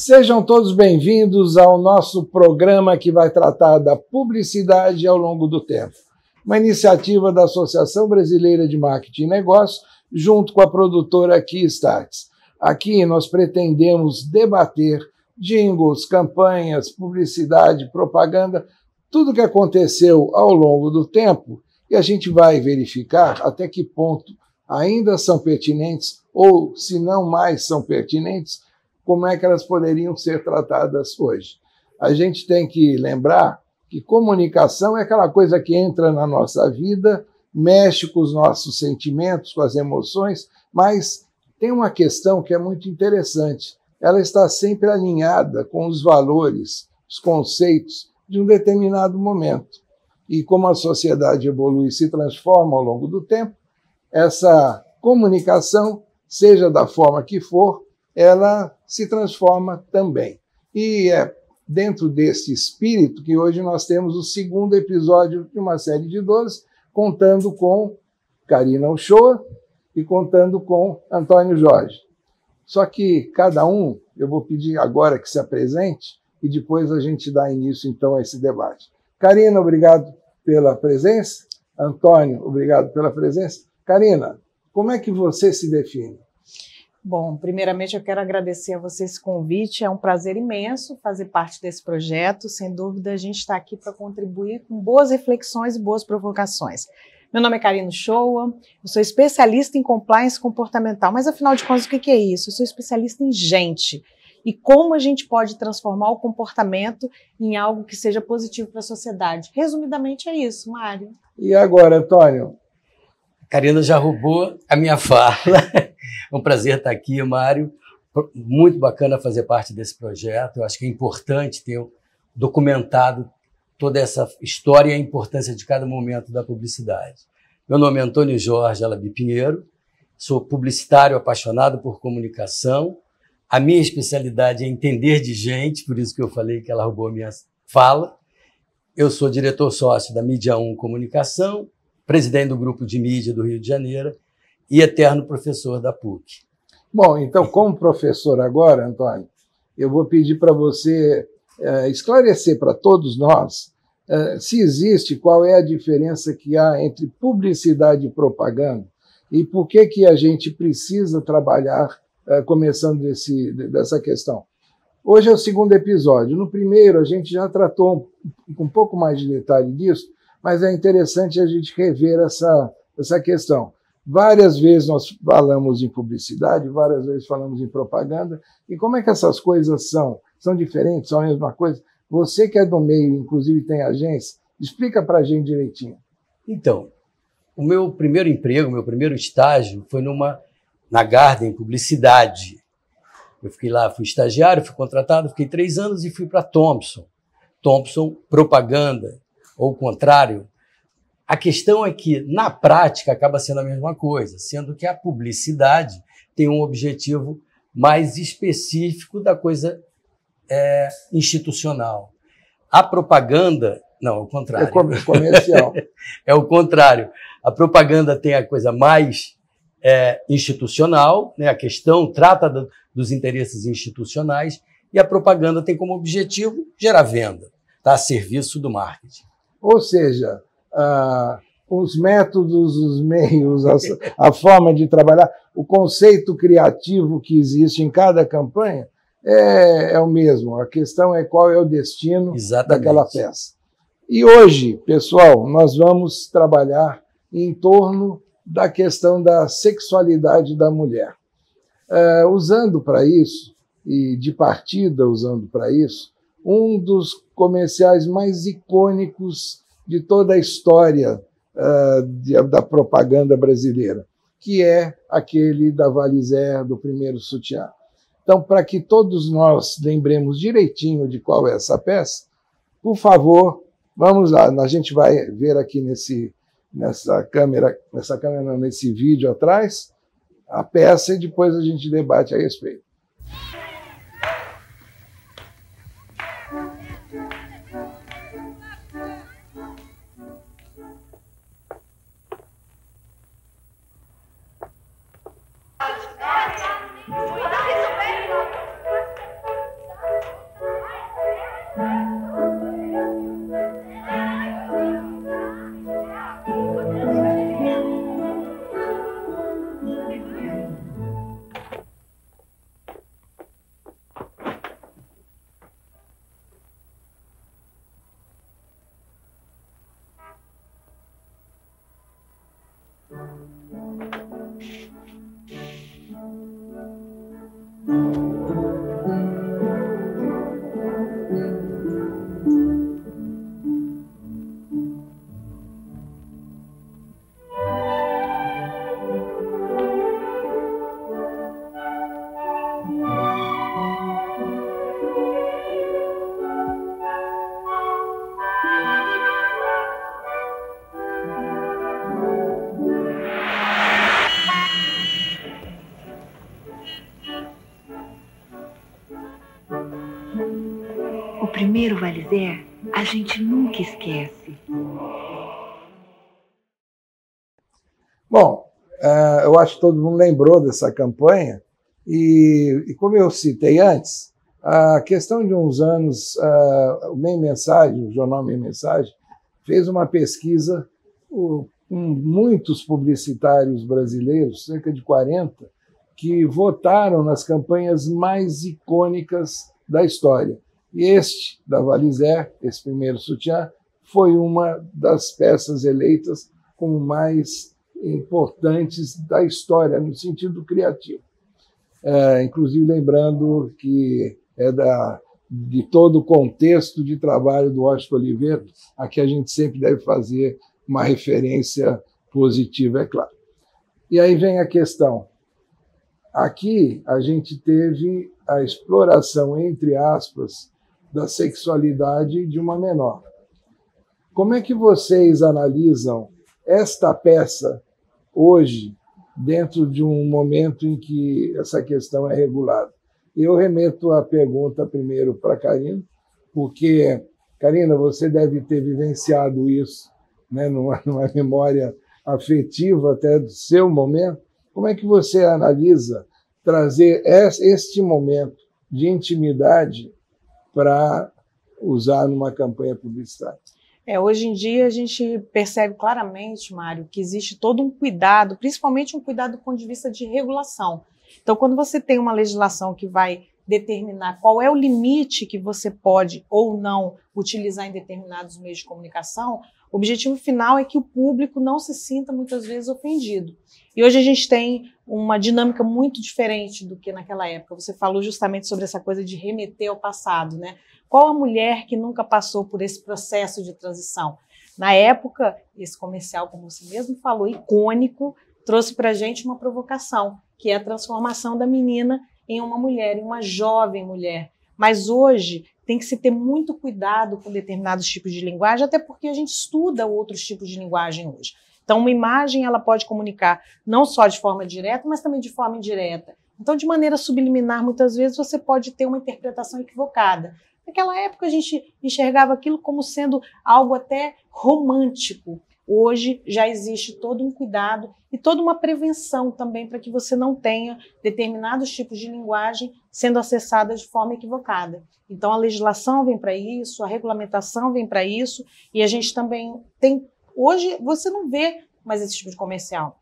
Sejam todos bem-vindos ao nosso programa que vai tratar da publicidade ao longo do tempo. Uma iniciativa da Associação Brasileira de Marketing e Negócios, junto com a produtora Keystarts. Aqui nós pretendemos debater jingles, campanhas, publicidade, propaganda, tudo que aconteceu ao longo do tempo, e a gente vai verificar até que ponto ainda são pertinentes, ou, se não mais são pertinentes, como é que elas poderiam ser tratadas hoje. A gente tem que lembrar que comunicação é aquela coisa que entra na nossa vida, mexe com os nossos sentimentos, com as emoções, mas tem uma questão que é muito interessante. Ela está sempre alinhada com os valores, os conceitos de um determinado momento. E como a sociedade evolui e se transforma ao longo do tempo, essa comunicação, seja da forma que for, ela se transforma também. E é dentro desse espírito que hoje nós temos o segundo episódio de uma série de 12, contando com Karina Uchoa e contando com Antônio Jorge. Só que cada um, eu vou pedir agora que se apresente e depois a gente dá início então a esse debate. Karina, obrigado pela presença. Antônio, obrigado pela presença. Karina, como é que você se define? Bom, primeiramente eu quero agradecer a você esse convite, é um prazer imenso fazer parte desse projeto, sem dúvida a gente está aqui para contribuir com boas reflexões e boas provocações. Meu nome é Karina Uchoa, eu sou especialista em compliance comportamental, mas afinal de contas o que é isso? Eu sou especialista em gente e como a gente pode transformar o comportamento em algo que seja positivo para a sociedade. Resumidamente é isso, Mário. E agora, Antônio? Karina já roubou a minha fala. É um prazer estar aqui, Mário. Muito bacana fazer parte desse projeto. Eu acho que é importante ter documentado toda essa história e a importância de cada momento da publicidade. Meu nome é Antônio Jorge Alabi Pinheiro, sou publicitário apaixonado por comunicação. A minha especialidade é entender de gente, por isso que eu falei que ela roubou a minha fala. Eu sou diretor sócio da Mídia 1 Comunicação, presidente do Grupo de Mídia do Rio de Janeiro e eterno professor da PUC. Bom, então, como professor agora, Antônio, eu vou pedir para você esclarecer para todos nós se existe, qual é a diferença que há entre publicidade e propaganda e por que a gente precisa trabalhar começando dessa questão. Hoje é o segundo episódio. No primeiro, a gente já tratou com um pouco mais de detalhe disso, mas é interessante a gente rever essa questão. Várias vezes nós falamos em publicidade, várias vezes falamos em propaganda, e como é que essas coisas são? São diferentes, são a mesma coisa? Você que é do meio, inclusive tem agência, explica para a gente direitinho. Então, o meu primeiro emprego, meu primeiro estágio foi na Garden Publicidade. Eu fiquei lá, fui estagiário, fui contratado, fiquei 3 anos e fui para Thomson. Thomson Propaganda, ou o contrário. A questão é que, na prática, acaba sendo a mesma coisa, sendo que a publicidade tem um objetivo mais específico da coisa institucional. A propaganda, não, é o contrário. É comercial. É o contrário. A propaganda tem a coisa mais institucional, né? A questão trata dos interesses institucionais, e a propaganda tem como objetivo gerar venda, tá? A serviço do marketing. Ou seja, os métodos, os meios, a forma de trabalhar, o conceito criativo que existe em cada campanha é o mesmo. A questão é qual é o destino daquela peça. E hoje, pessoal, nós vamos trabalhar em torno da questão da sexualidade da mulher. Usando para isso, e de partida usando para isso, um dos comerciais mais icônicos de toda a história da propaganda brasileira, que é aquele da Valizer, do primeiro sutiã. Então, para que todos nós lembremos direitinho de qual é essa peça, por favor, vamos lá, a gente vai ver aqui nesse vídeo atrás, a peça e depois a gente debate a respeito. primeiro Valizé a gente nunca esquece. Bom, eu acho que todo mundo lembrou dessa campanha e como eu citei antes, a questão de uns anos, o Meio Mensagem, o jornal Meio Mensagem, fez uma pesquisa com muitos publicitários brasileiros, cerca de 40, que votaram nas campanhas mais icônicas da história. E este, da Valizé, esse primeiro sutiã, foi uma das peças eleitas como mais importantes da história, no sentido criativo. Inclusive lembrando que é de todo o contexto de trabalho do Washington Oliveira, a que a gente sempre deve fazer uma referência positiva, é claro. E aí vem a questão. Aqui a gente teve a exploração, entre aspas, da sexualidade de uma menor. Como é que vocês analisam esta peça hoje, dentro de um momento em que essa questão é regulada? Eu remeto a pergunta primeiro para a Karina, porque, Karina, você deve ter vivenciado isso, né, numa memória afetiva até do seu momento. Como é que você analisa trazer este momento de intimidade para usar numa campanha publicitária? Hoje em dia a gente percebe claramente, Mário, que existe todo um cuidado, principalmente um cuidado do ponto de vista de regulação. Então, quando você tem uma legislação que vai determinar qual é o limite que você pode ou não utilizar em determinados meios de comunicação, o objetivo final é que o público não se sinta muitas vezes ofendido. E hoje a gente tem uma dinâmica muito diferente do que naquela época. Você falou justamente sobre essa coisa de remeter ao passado, né? Qual a mulher que nunca passou por esse processo de transição? Na época, esse comercial, como você mesmo falou, icônico, trouxe para a gente uma provocação, que é a transformação da menina em uma mulher, em uma jovem mulher. Mas hoje tem que se ter muito cuidado com determinados tipos de linguagem, até porque a gente estuda outros tipos de linguagem hoje. Então, uma imagem ela pode comunicar não só de forma direta, mas também de forma indireta. Então, de maneira subliminar, muitas vezes você pode ter uma interpretação equivocada. Naquela época, a gente enxergava aquilo como sendo algo até romântico. Hoje já existe todo um cuidado e toda uma prevenção também para que você não tenha determinados tipos de linguagem sendo acessadas de forma equivocada. Então, a legislação vem para isso, a regulamentação vem para isso, e a gente também tem... Hoje, você não vê mais esse tipo de comercial.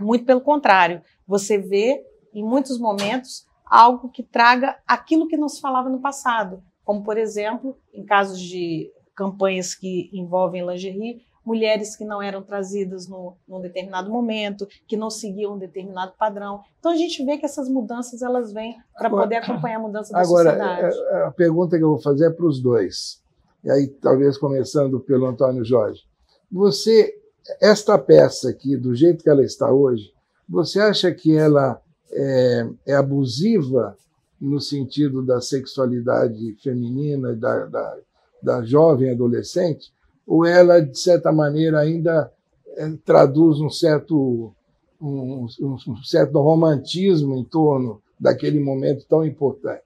Muito pelo contrário, você vê, em muitos momentos, algo que traga aquilo que não se falava no passado. Como, por exemplo, em casos de campanhas que envolvem lingerie, mulheres que não eram trazidas num determinado momento, que não seguiam um determinado padrão. Então, a gente vê que essas mudanças elas vêm para poder acompanhar a mudança da sociedade. Agora, a pergunta que eu vou fazer é para os dois. E aí, talvez começando pelo Antônio Jorge. Esta peça aqui, do jeito que ela está hoje, você acha que ela é abusiva no sentido da sexualidade feminina, da jovem adolescente, ou ela, de certa maneira, ainda traduz um certo romantismo em torno daquele momento tão importante?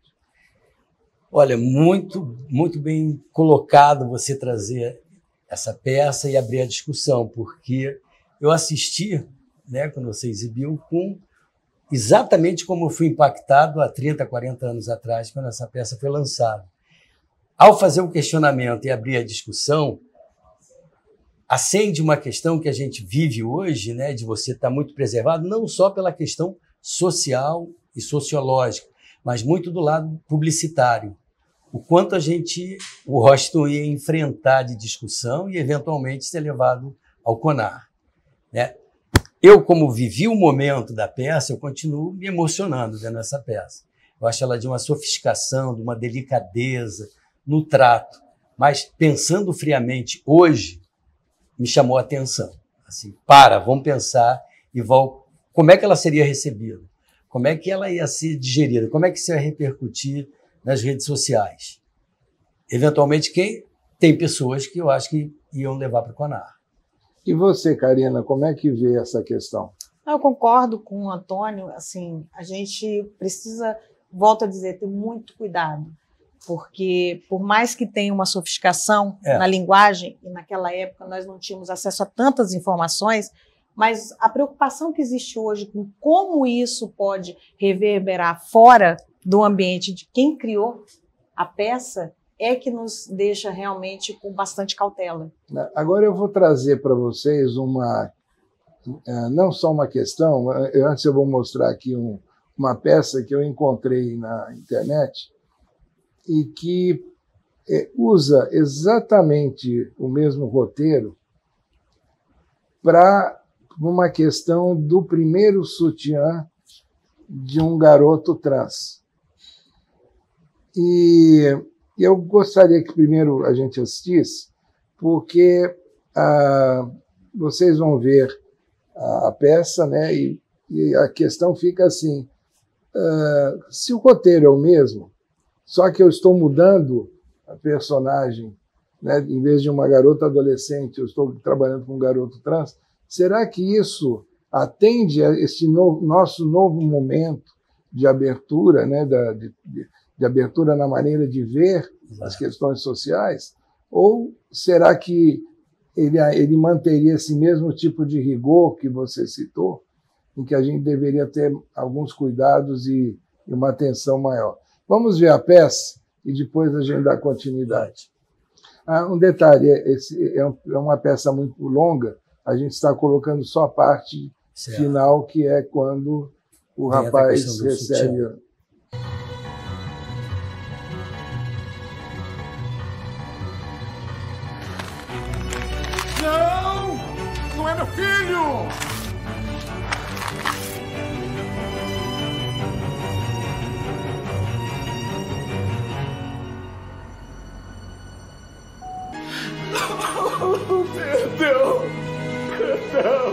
Olha, muito, muito bem colocado você trazer essa peça e abrir a discussão, porque eu assisti, né, quando você exibiu, exatamente como eu fui impactado há 30, 40 anos atrás, quando essa peça foi lançada. Ao fazer o questionamento e abrir a discussão, acende uma questão que a gente vive hoje, né, de você estar muito preservado, não só pela questão social e sociológica, mas muito do lado publicitário. O quanto o Washington ia enfrentar de discussão e, eventualmente, ser levado ao CONAR, né? Eu, como vivi o momento da peça, eu continuo me emocionando vendo essa peça. Eu acho ela de uma sofisticação, de uma delicadeza no trato. Mas, pensando friamente hoje, me chamou a atenção. Assim, vamos pensar como é que ela seria recebida? Como é que ela ia ser digerida? Como é que isso ia repercutir nas redes sociais? Eventualmente, tem pessoas que eu acho que iam levar para o CONAR. E você, Karina, como é que vê essa questão? Eu concordo com o Antônio. Assim, a gente precisa, volto a dizer, ter muito cuidado. porque por mais que tenha uma sofisticação na linguagem, e naquela época nós não tínhamos acesso a tantas informações, mas a preocupação que existe hoje com como isso pode reverberar fora do ambiente de quem criou a peça é que nos deixa realmente com bastante cautela. Agora eu vou trazer para vocês não só uma questão, antes eu vou mostrar aqui uma peça que eu encontrei na internet e que usa exatamente o mesmo roteiro para uma questão do primeiro sutiã de um garoto trans. E eu gostaria que primeiro a gente assistisse, porque vocês vão ver a peça, né? E a questão fica assim, se o roteiro é o mesmo, só que eu estou mudando a personagem, né? Em vez de uma garota adolescente, eu estou trabalhando com um garoto trans, será que isso atende a este nosso novo momento de abertura, né? De abertura na maneira de ver as questões sociais? Ou será que ele manteria esse mesmo tipo de rigor que você citou, em que a gente deveria ter alguns cuidados e uma atenção maior? Vamos ver a peça e depois a gente dá continuidade. Um detalhe, é uma peça muito longa, a gente está colocando só a parte final, que é quando o rapaz recebe... Não é meu filho! Perdão! Perdão!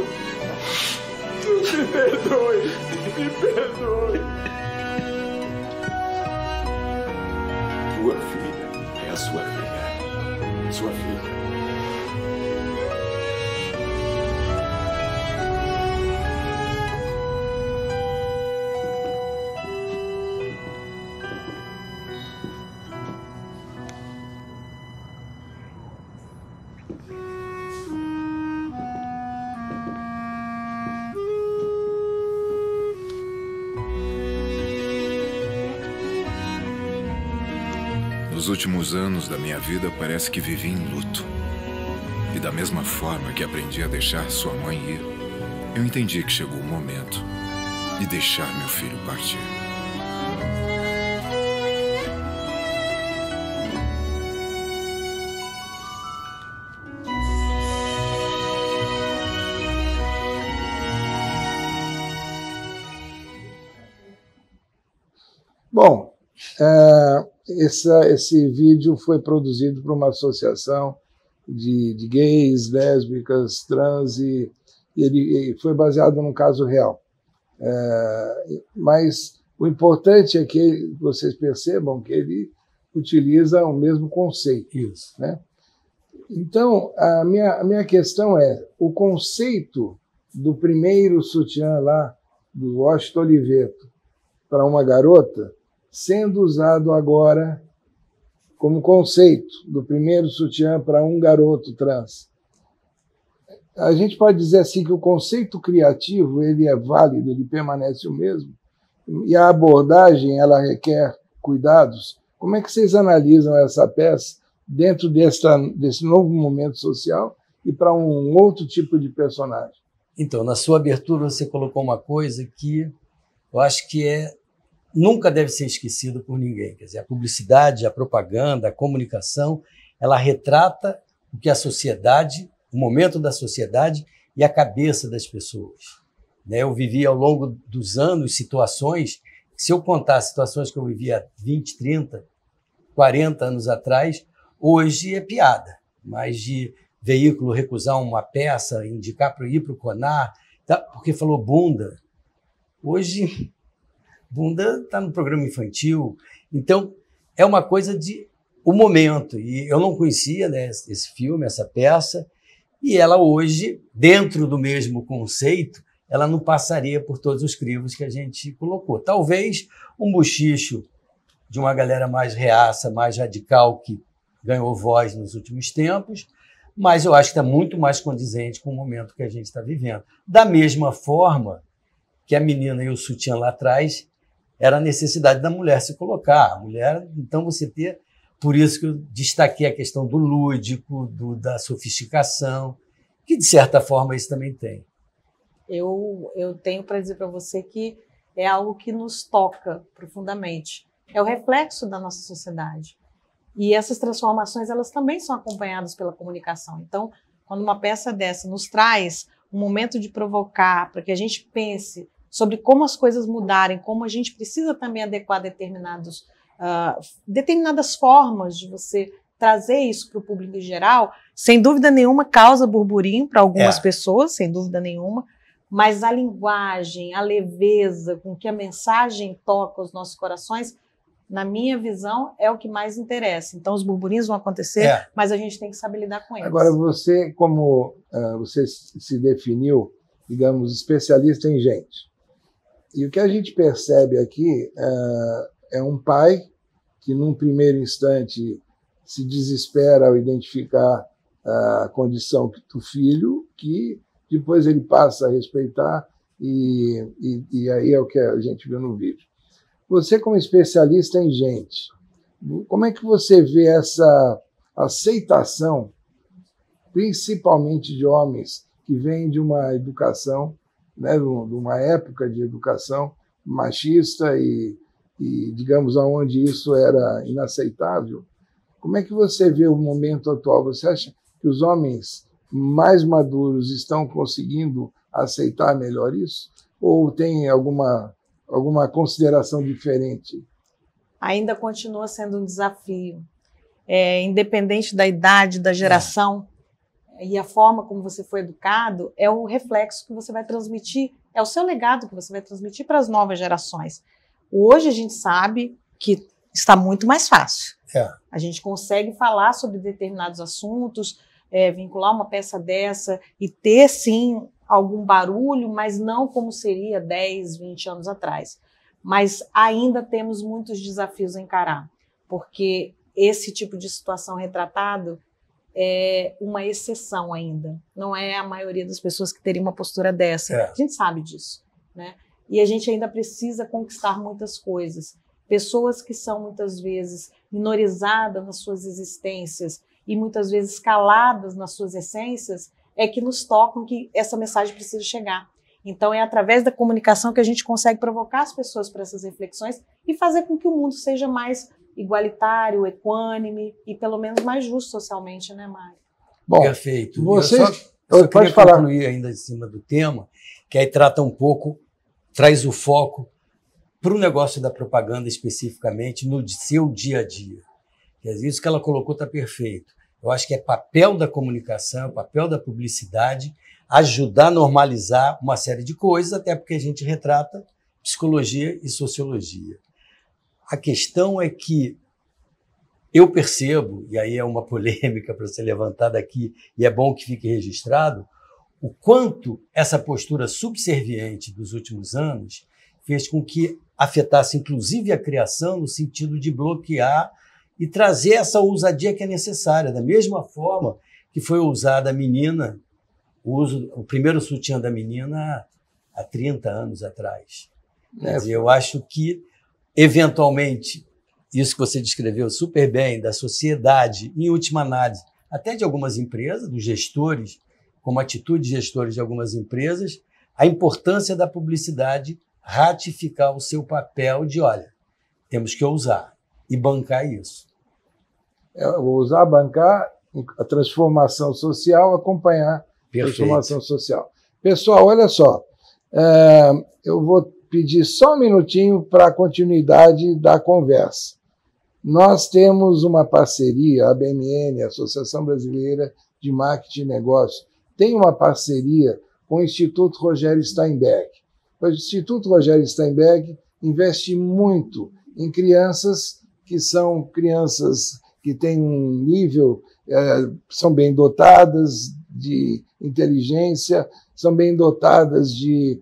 Me perdoe! Me perdoe! Tua filha é a sua filha. Sua filha. Nos últimos anos da minha vida, parece que vivi em luto. E da mesma forma que aprendi a deixar sua mãe ir, eu entendi que chegou o momento de deixar meu filho partir. Bom, esse vídeo foi produzido por uma associação de gays, lésbicas, trans, e ele foi baseado num caso real. Mas o importante é que vocês percebam que ele utiliza o mesmo conceito. Isso. Né? Então, a minha questão é, o conceito do primeiro sutiã lá, do Washington Oliveto, para uma garota, sendo usado agora como conceito do primeiro sutiã para um garoto trans. A gente pode dizer assim que o conceito criativo ele é válido, ele permanece o mesmo, e a abordagem ela requer cuidados. Como é que vocês analisam essa peça dentro desse novo momento social e para um outro tipo de personagem? Então, na sua abertura você colocou uma coisa que eu acho que nunca deve ser esquecido por ninguém. Quer dizer, a publicidade, a propaganda, a comunicação, ela retrata o que a sociedade, o momento da sociedade e a cabeça das pessoas. Eu vivi ao longo dos anos situações, se eu contar situações que eu vivi há 20, 30, 40 anos atrás, hoje é piada. Mas de veículo recusar uma peça, indicar para ir para o CONAR, porque falou bunda. Hoje... bunda está no programa infantil. Então, é uma coisa de o momento. E eu não conhecia, né, esse filme, essa peça, e ela hoje, dentro do mesmo conceito, ela não passaria por todos os crivos que a gente colocou. Talvez um bochicho de uma galera mais reaça, mais radical, que ganhou voz nos últimos tempos, mas eu acho que está muito mais condizente com o momento que a gente está vivendo. Da mesma forma que a menina e o sutiã lá atrás era a necessidade da mulher se colocar. A mulher, então, você ter... Por isso que eu destaquei a questão do lúdico, da sofisticação, que, de certa forma, isso também tem. Eu tenho para dizer para você que é algo que nos toca profundamente. É o reflexo da nossa sociedade. E essas transformações, elas também são acompanhadas pela comunicação. Então, quando uma peça dessa nos traz um momento de provocar, para que a gente pense sobre como as coisas mudarem, como a gente precisa também adequar determinadas formas de você trazer isso para o público em geral, sem dúvida nenhuma causa burburinho para algumas pessoas, sem dúvida nenhuma, mas a linguagem, a leveza com que a mensagem toca os nossos corações, na minha visão, é o que mais interessa. Então, os burburinhos vão acontecer, mas a gente tem que saber lidar com eles. Agora, você, como você se definiu, digamos, especialista em gente, e o que a gente percebe aqui é um pai que, num primeiro instante, se desespera ao identificar a condição do filho, que depois ele passa a respeitar, e aí é o que a gente viu no vídeo. Você, como especialista em gente, como é que você vê essa aceitação, principalmente de homens que vêm de uma educação, né, de uma época de educação machista e digamos, onde isso era inaceitável? Como é que você vê o momento atual? Você acha que os homens mais maduros estão conseguindo aceitar melhor isso? Ou tem alguma consideração diferente? Ainda continua sendo um desafio. Independente da idade, da geração, e a forma como você foi educado, é o reflexo que você vai transmitir, é o seu legado que você vai transmitir para as novas gerações. Hoje a gente sabe que está muito mais fácil. A gente consegue falar sobre determinados assuntos, vincular uma peça dessa e ter, sim, algum barulho, mas não como seria 10, 20 anos atrás. Mas ainda temos muitos desafios a encarar, porque esse tipo de situação retratado é uma exceção ainda. Não é a maioria das pessoas que teria uma postura dessa. A gente sabe disso, né? E a gente ainda precisa conquistar muitas coisas. Pessoas que são, muitas vezes, minorizadas nas suas existências e, muitas vezes, caladas nas suas essências, é que nos tocam que essa mensagem precisa chegar. Então, é através da comunicação que a gente consegue provocar as pessoas para essas reflexões e fazer com que o mundo seja mais igualitário, equânime e, pelo menos, mais justo socialmente, né, Mário? Bom, perfeito. Você eu queria concluir ainda em cima do tema, que aí trata um pouco, traz o foco para o negócio da propaganda especificamente no seu dia a dia. Isso que ela colocou está perfeito. Eu acho que é papel da comunicação, papel da publicidade, ajudar a normalizar uma série de coisas, até porque a gente retrata psicologia e sociologia. A questão é que eu percebo, e aí é uma polêmica para ser levantada aqui, e é bom que fique registrado, o quanto essa postura subserviente dos últimos anos fez com que afetasse, inclusive, a criação no sentido de bloquear e trazer essa ousadia que é necessária, da mesma forma que foi usada a menina, o primeiro sutiã da menina há 30 anos atrás. Quer dizer, eu acho que, eventualmente, isso que você descreveu super bem, da sociedade, em última análise, até de algumas empresas, dos gestores, como atitude de gestores de algumas empresas, a importância da publicidade ratificar o seu papel de, olha, temos que ousar e bancar isso. Ousar, bancar, a transformação social, acompanhar a transformação social. Pessoal, olha só, eu vou pedir só um minutinho para a continuidade da conversa. Nós temos uma parceria, a ABMN, a Associação Brasileira de Marketing e Negócios, tem uma parceria com o Instituto Rogério Steinberg. O Instituto Rogério Steinberg investe muito em crianças que são crianças que têm um nível, são bem dotadas de inteligência, são bem dotadas de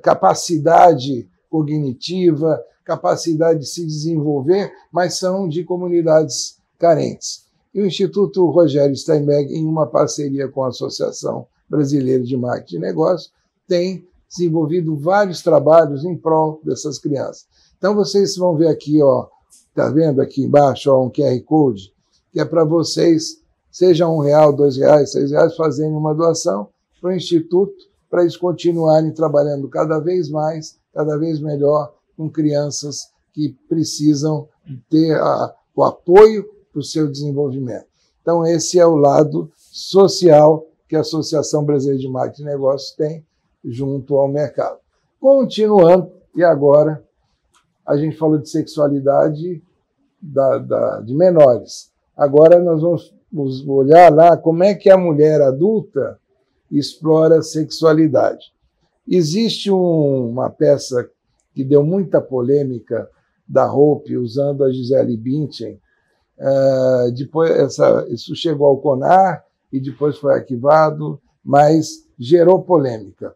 capacidade cognitiva, capacidade de se desenvolver, mas são de comunidades carentes. E o Instituto Rogério Steinberg, em uma parceria com a Associação Brasileira de Marketing e Negócios, tem desenvolvido vários trabalhos em prol dessas crianças. Então, vocês vão ver aqui, ó, tá vendo aqui embaixo, ó, um QR Code, que é para vocês, seja R$1, R$2, R$6, fazerem uma doação para o Instituto, para eles continuarem trabalhando cada vez mais, cada vez melhor, com crianças que precisam ter o apoio para o seu desenvolvimento. Então, esse é o lado social que a Associação Brasileira de Marketing e Negócios tem junto ao mercado. Continuando, e agora a gente falou de sexualidade de menores. Agora nós vamos olhar lá como é que a mulher adulta explora a sexualidade. Existe uma peça que deu muita polêmica da Hope, usando a Gisele Bündchen. Depois isso chegou ao CONAR e depois foi arquivado, mas gerou polêmica,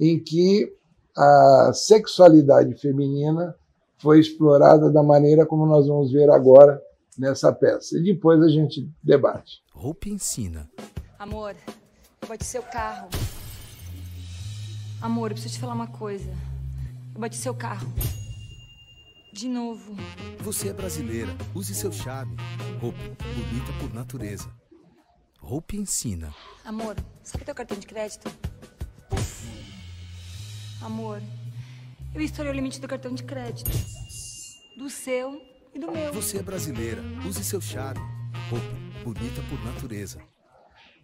em que a sexualidade feminina foi explorada da maneira como nós vamos ver agora nessa peça. E depois a gente debate. Hope ensina. Amor, eu bati seu carro. Amor, eu preciso te falar uma coisa. Eu bati seu carro. De novo. Você é brasileira. Use seu charme. Hope, bonita por natureza. Hope ensina. Amor, sabe teu cartão de crédito? Amor, eu estourei o limite do cartão de crédito. Do seu e do meu. Você é brasileira. Use seu charme. Hope, bonita por natureza.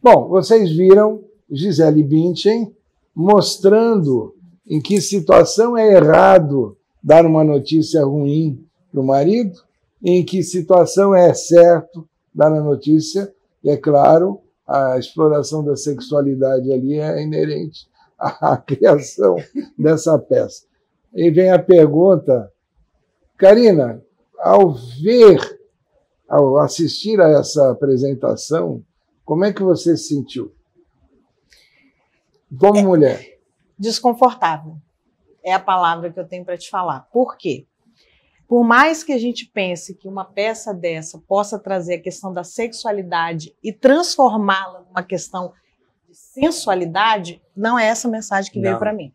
Bom, vocês viram Gisele Bündchen mostrando em que situação é errado dar uma notícia ruim para o marido, em que situação é certo dar a notícia, e é claro, a exploração da sexualidade ali é inerente à criação dessa peça. E vem a pergunta, Karina, ao assistir a essa apresentação, como é que você se sentiu? Como mulher? Desconfortável. É a palavra que eu tenho para te falar. Por quê? Por mais que a gente pense que uma peça dessa possa trazer a questão da sexualidade e transformá-la numa questão de sensualidade, não é essa mensagem que veio para mim.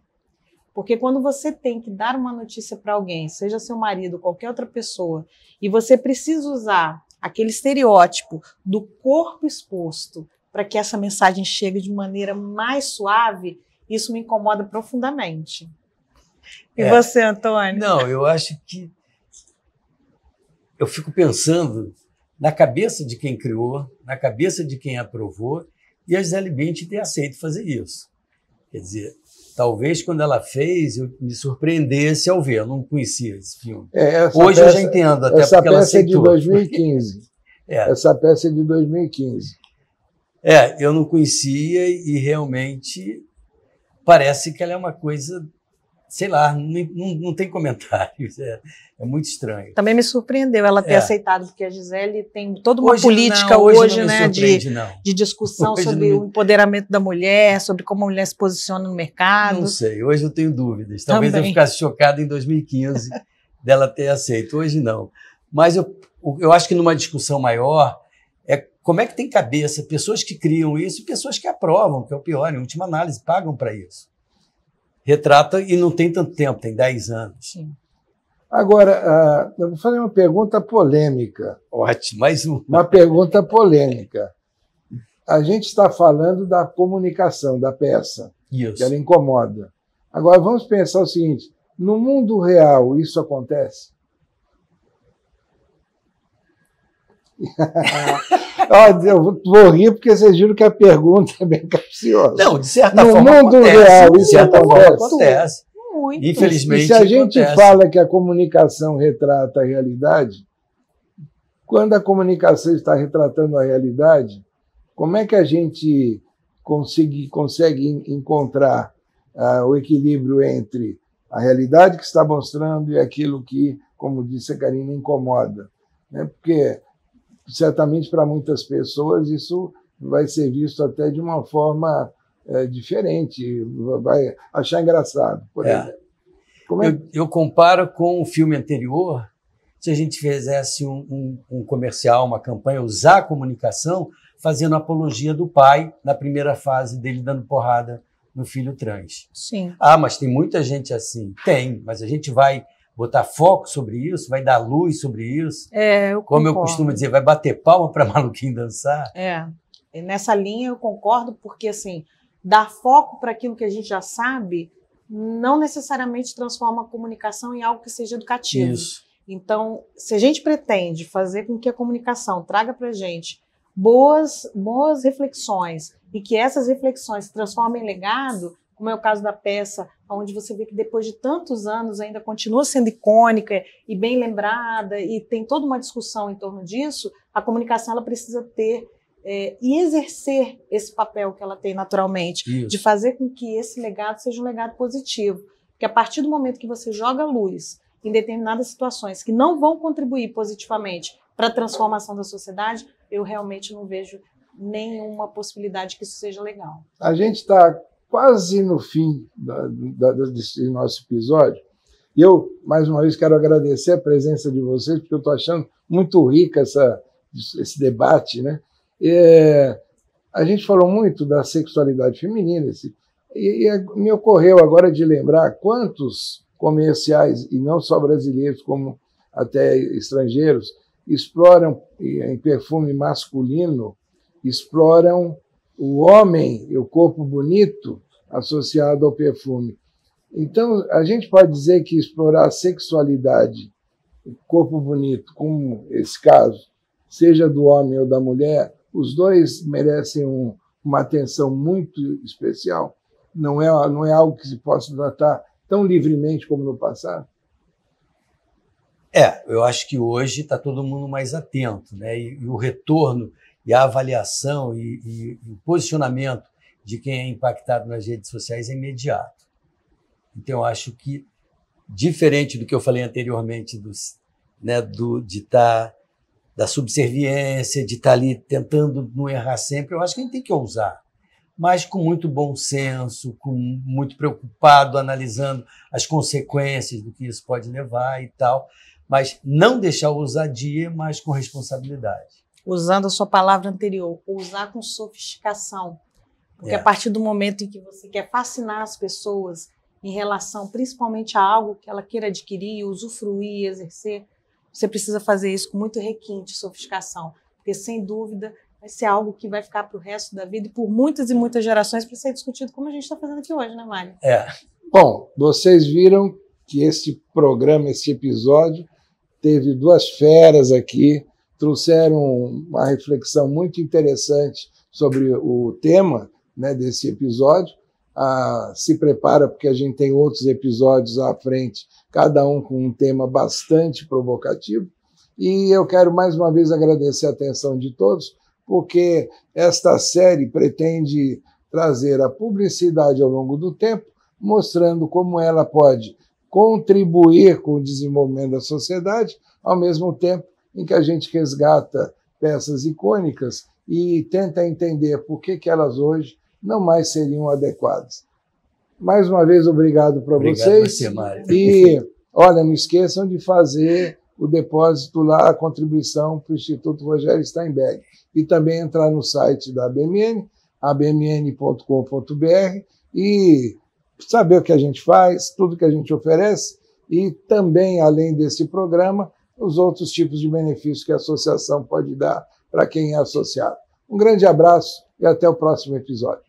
Porque quando você tem que dar uma notícia para alguém, seja seu marido, qualquer outra pessoa, e você precisa usar aquele estereótipo do corpo exposto para que essa mensagem chegue de maneira mais suave, isso me incomoda profundamente. E você, Antônio? Não, eu acho que eu fico pensando na cabeça de quem criou, na cabeça de quem aprovou, e a Gisele Bündchen ter aceito fazer isso. Quer dizer, talvez quando ela fez, eu me surpreendesse ao ver. Eu não conhecia esse filme. Hoje eu já entendo, até porque ela aceitou. Essa peça é de 2015. Essa peça é de 2015. Eu não conhecia e realmente parece que ela é uma coisa, sei lá, não tem comentários. É muito estranho. Também me surpreendeu ela ter aceitado, porque a Gisele tem toda uma política hoje, né, de discussão sobre o empoderamento da mulher, sobre como a mulher se posiciona no mercado. Não sei, hoje eu tenho dúvidas. Talvez eu ficasse chocado em 2015 dela ter aceito, hoje não. Mas eu acho que numa discussão maior é como é que tem cabeça pessoas que criam isso e pessoas que aprovam, que é o pior, em última análise, pagam para isso. Retrata e não tem tanto tempo, tem 10 anos. Sim. Agora, eu vou fazer uma pergunta polêmica. Ótimo, mais uma. Uma pergunta polêmica. A gente está falando da comunicação da peça, isso, que ela incomoda. Agora, vamos pensar o seguinte, no mundo real isso acontece? Eu vou rir porque vocês viram que a pergunta é bem capciosa. Não, de certa forma no mundo real isso acontece. Muito. Infelizmente, e se a gente fala que a comunicação retrata a realidade, quando a comunicação está retratando a realidade, como é que a gente consegue encontrar o equilíbrio entre a realidade que está mostrando e aquilo que, como disse a Karina, incomoda? Né? Porque certamente para muitas pessoas isso vai ser visto até de uma forma diferente, vai achar engraçado, por exemplo. Eu comparo com o filme anterior. Se a gente fizesse um comercial, uma campanha, usar a comunicação, fazendo apologia do pai na primeira fase dele dando porrada no filho trans. Sim. Mas tem muita gente assim. Tem, mas a gente vai botar foco sobre isso, vai dar luz sobre isso. Como eu costumo dizer, vai bater palma para maluquinho dançar. E nessa linha eu concordo, porque assim, dar foco para aquilo que a gente já sabe não necessariamente transforma a comunicação em algo que seja educativo. Isso. Então, se a gente pretende fazer com que a comunicação traga para a gente boas reflexões e que essas reflexões se transformem em legado, como é o caso da peça, onde você vê que depois de tantos anos ainda continua sendo icônica e bem lembrada e tem toda uma discussão em torno disso, a comunicação ela precisa ter e exercer esse papel que ela tem naturalmente, Isso. de fazer com que esse legado seja um legado positivo. Porque a partir do momento que você joga luz em determinadas situações que não vão contribuir positivamente para a transformação da sociedade, eu realmente não vejo nenhuma possibilidade que isso seja legal. A gente está quase no fim desse nosso episódio, e eu, mais uma vez, quero agradecer a presença de vocês, porque eu estou achando muito rica esse debate, né? A gente falou muito da sexualidade feminina, me ocorreu agora de lembrar quantos comerciais, e não só brasileiros, como até estrangeiros, exploram em perfume masculino, exploram o homem e o corpo bonito associado ao perfume. Então, a gente pode dizer que explorar a sexualidade, o corpo bonito, como esse caso, seja do homem ou da mulher, os dois merecem uma atenção muito especial. Não é algo que se possa tratar tão livremente como no passado? Eu acho que hoje está todo mundo mais atento, né? E o retorno e a avaliação e o posicionamento de quem é impactado nas redes sociais é imediato. Então, eu acho que, diferente do que eu falei anteriormente, da subserviência, de estar ali tentando não errar sempre, eu acho que a gente tem que ousar, mas com muito bom senso, muito preocupado, analisando as consequências do que isso pode levar e tal, mas não deixar a ousadia, mas com responsabilidade. Usando a sua palavra anterior, usar com sofisticação, porque a partir do momento em que você quer fascinar as pessoas em relação principalmente a algo que ela queira adquirir, usufruir, exercer, você precisa fazer isso com muito requinte, sofisticação, porque sem dúvida vai ser algo que vai ficar para o resto da vida e por muitas e muitas gerações para ser discutido como a gente está fazendo aqui hoje, né, Mário? Bom, vocês viram que este programa, esse episódio, teve duas feras aqui, trouxeram uma reflexão muito interessante sobre o tema, né, desse episódio. Se prepara, porque a gente tem outros episódios à frente, cada um com um tema bastante provocativo. E eu quero mais uma vez agradecer a atenção de todos, porque esta série pretende trazer a publicidade ao longo do tempo, mostrando como ela pode contribuir com o desenvolvimento da sociedade, ao mesmo tempo em que a gente resgata peças icônicas e tenta entender por que elas hoje não mais seriam adequadas. Mais uma vez, obrigado para vocês. Você, Mário. E, olha, não esqueçam de fazer o depósito lá, a contribuição para o Instituto Rogério Steinberg. E também entrar no site da ABMN, abmn.com.br, e saber o que a gente faz, tudo que a gente oferece, e também, além desse programa, os outros tipos de benefícios que a associação pode dar para quem é associado. Um grande abraço e até o próximo episódio.